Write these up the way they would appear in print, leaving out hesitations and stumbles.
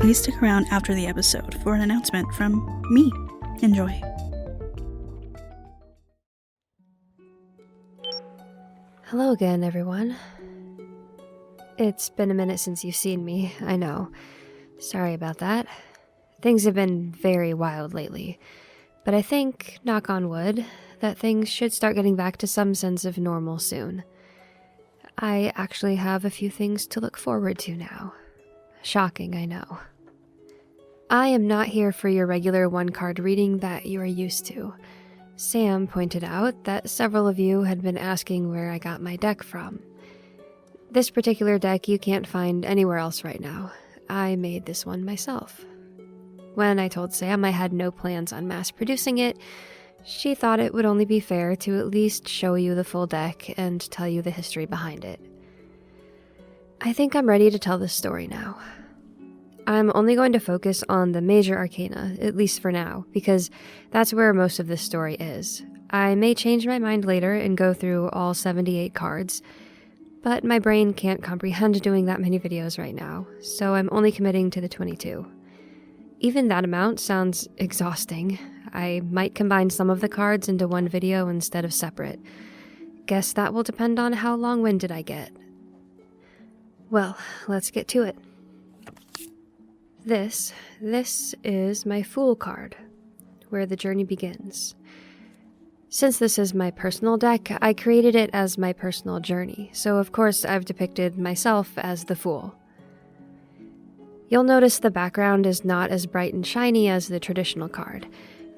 Please stick around after the episode for an announcement from me. Enjoy. Hello again, everyone. It's been a minute since you've seen me, I know. Sorry about that. Things have been very wild lately, but I think, knock on wood, that things should start getting back to some sense of normal soon. I actually have a few things to look forward to now. Shocking, I know. I am not here for your regular one-card reading that you are used to. Sam pointed out that several of you had been asking where I got my deck from. This particular deck you can't find anywhere else right now. I made this one myself. When I told Sam I had no plans on mass producing it, she thought it would only be fair to at least show you the full deck and tell you the history behind it. I think I'm ready to tell this story now. I'm only going to focus on the major arcana, at least for now, because that's where most of this story is. I may change my mind later and go through all 78 cards, but my brain can't comprehend doing that many videos right now, so I'm only committing to the 22. Even that amount sounds exhausting. I might combine some of the cards into one video instead of separate. Guess that will depend on how long-winded I get. Well, let's get to it. This is my Fool card, where the journey begins. Since this is my personal deck, I created it as my personal journey, so of course I've depicted myself as the Fool. You'll notice the background is not as bright and shiny as the traditional card.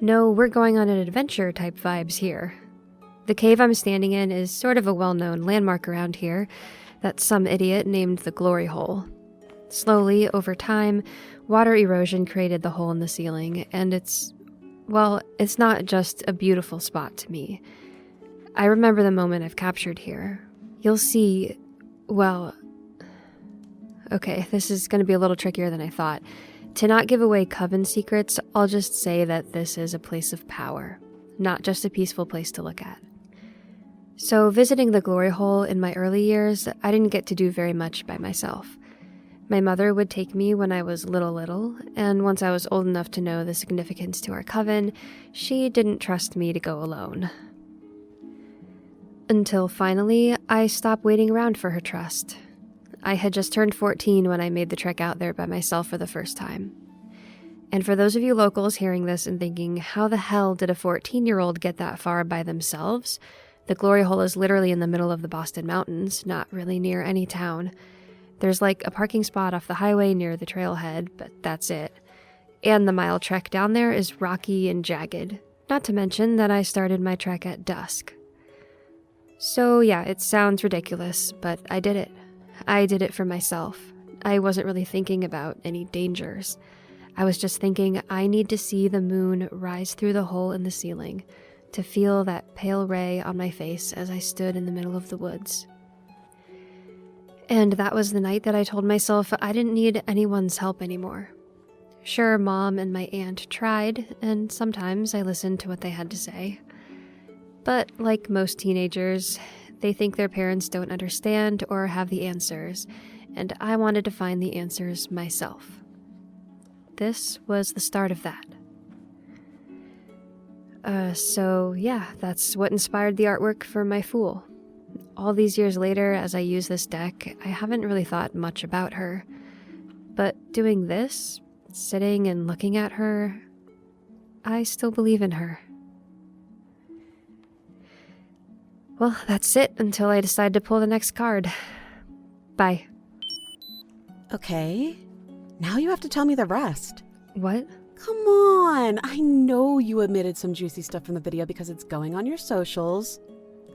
No, we're going on an adventure type vibes here. The cave I'm standing in is sort of a well-known landmark around here that some idiot named the Glory Hole. Slowly, over time, water erosion created the hole in the ceiling, and it's not just a beautiful spot to me. I remember the moment I've captured here. You'll see, okay, this is going to be a little trickier than I thought. To not give away coven secrets, I'll just say that this is a place of power, not just a peaceful place to look at. So visiting the Glory Hole in my early years, I didn't get to do very much by myself. My mother would take me when I was little, and once I was old enough to know the significance to our coven, she didn't trust me to go alone. Until finally, I stopped waiting around for her trust. I had just turned 14 when I made the trek out there by myself for the first time. And for those of you locals hearing this and thinking, how the hell did a 14-year-old get that far by themselves? The Glory Hole is literally in the middle of the Boston Mountains, not really near any town. There's like a parking spot off the highway near the trailhead, but that's it. And the mile trek down there is rocky and jagged, not to mention that I started my trek at dusk. So yeah, it sounds ridiculous, but I did it. I did it for myself. I wasn't really thinking about any dangers. I was just thinking I need to see the moon rise through the hole in the ceiling, to feel that pale ray on my face as I stood in the middle of the woods. And that was the night that I told myself I didn't need anyone's help anymore. Sure, Mom and my aunt tried, and sometimes I listened to what they had to say. But like most teenagers, they think their parents don't understand or have the answers, and I wanted to find the answers myself. This was the start of that. So yeah, that's what inspired the artwork for my Fool. All these years later, as I use this deck, I haven't really thought much about her. But doing this, sitting and looking at her, I still believe in her. Well, that's it until I decide to pull the next card. Bye. Okay, now you have to tell me the rest. What? Come on, I know you omitted some juicy stuff from the video because it's going on your socials.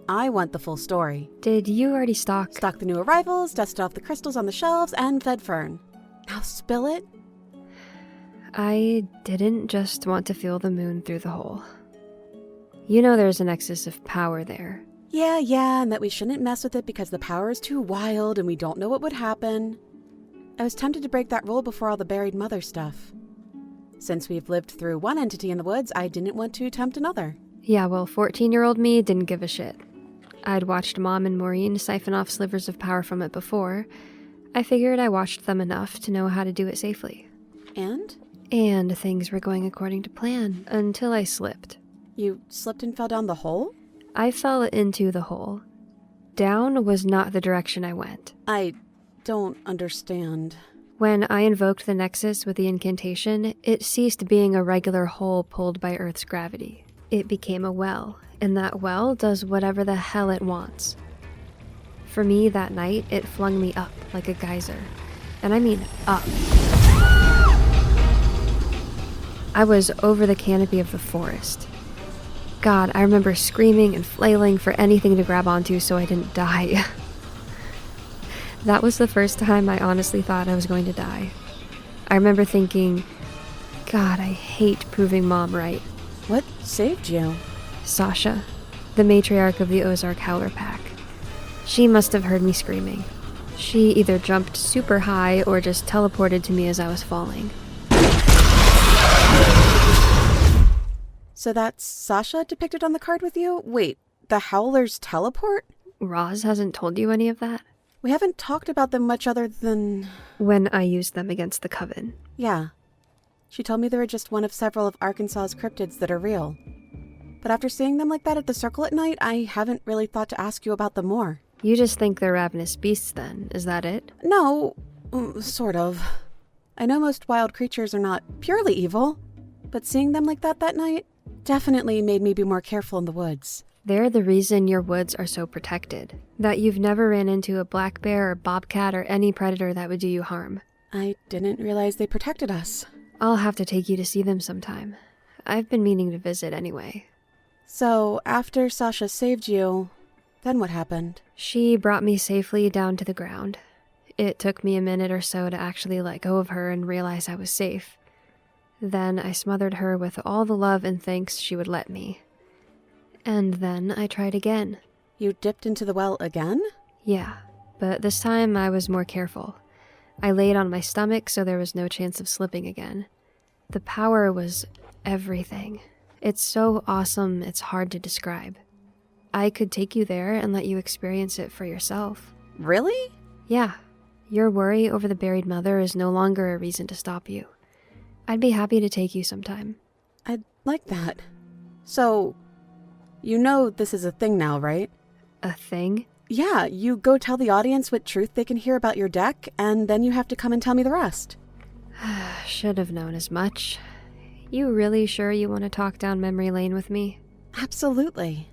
I want the full story. Did you already stock the new arrivals, dusted off the crystals on the shelves, and fed Fern. Now spill it. I didn't just want to feel the moon through the hole. You know there's a nexus of power there. Yeah, and that we shouldn't mess with it because the power is too wild and we don't know what would happen. I was tempted to break that rule before all the buried mother stuff. Since we've lived through one entity in the woods, I didn't want to tempt another. Yeah, well, 14-year-old me didn't give a shit. I'd watched Mom and Maureen siphon off slivers of power from it before. I figured I watched them enough to know how to do it safely. And? And things were going according to plan until I slipped. You slipped and fell down the hole? I fell into the hole. Down was not the direction I went. I don't understand. When I invoked the Nexus with the incantation, it ceased being a regular hole pulled by Earth's gravity. It became a well, and that well does whatever the hell it wants. For me, that night, it flung me up like a geyser. And I mean up. I was over the canopy of the forest. God, I remember screaming and flailing for anything to grab onto so I didn't die. That was the first time I honestly thought I was going to die. I remember thinking, God, I hate proving Mom right. What saved you? Sasha, the matriarch of the Ozark Howler Pack. She must have heard me screaming. She either jumped super high or just teleported to me as I was falling. So that's Sasha depicted on the card with you? Wait, the Howlers teleport? Roz hasn't told you any of that? We haven't talked about them much other than... When I used them against the Coven. Yeah. She told me they were just one of several of Arkansas's cryptids that are real. But after seeing them like that at the Circle at night, I haven't really thought to ask you about them more. You just think they're ravenous beasts then, is that it? No, sort of. I know most wild creatures are not purely evil, but seeing them like that night definitely made me be more careful in the woods. They're the reason your woods are so protected. That you've never ran into a black bear or bobcat or any predator that would do you harm. I didn't realize they protected us. I'll have to take you to see them sometime. I've been meaning to visit anyway. So, after Sasha saved you, then what happened? She brought me safely down to the ground. It took me a minute or so to actually let go of her and realize I was safe. Then I smothered her with all the love and thanks she would let me. And then I tried again. You dipped into the well again? Yeah, but this time I was more careful. I laid on my stomach so there was no chance of slipping again. The power was everything. It's so awesome it's hard to describe. I could take you there and let you experience it for yourself. Really? Yeah. Your worry over the buried mother is no longer a reason to stop you. I'd be happy to take you sometime. I'd like that. So, you know this is a thing now, right? A thing? Yeah, you go tell the audience what truth they can hear about your deck, and then you have to come and tell me the rest. Should have known as much. You really sure you want to talk down memory lane with me? Absolutely.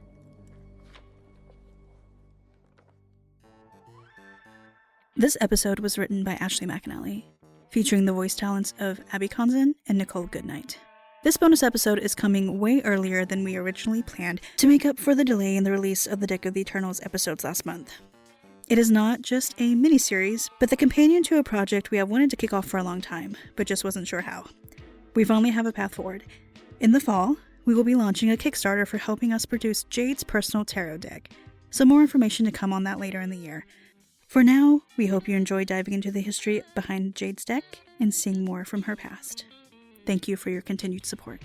This episode was written by Ashley McAnelly, featuring the voice talents of Abbey Konzen and Nichole Goodnight. This bonus episode is coming way earlier than we originally planned to make up for the delay in the release of the Deck of the Eternals episodes last month. It is not just a mini-series, but the companion to a project we have wanted to kick off for a long time, but just wasn't sure how. We finally have a path forward. In the fall, we will be launching a Kickstarter for helping us produce Jade's personal tarot deck. Some more information to come on that later in the year. For now, we hope you enjoy diving into the history behind Jade's deck and seeing more from her past. Thank you for your continued support.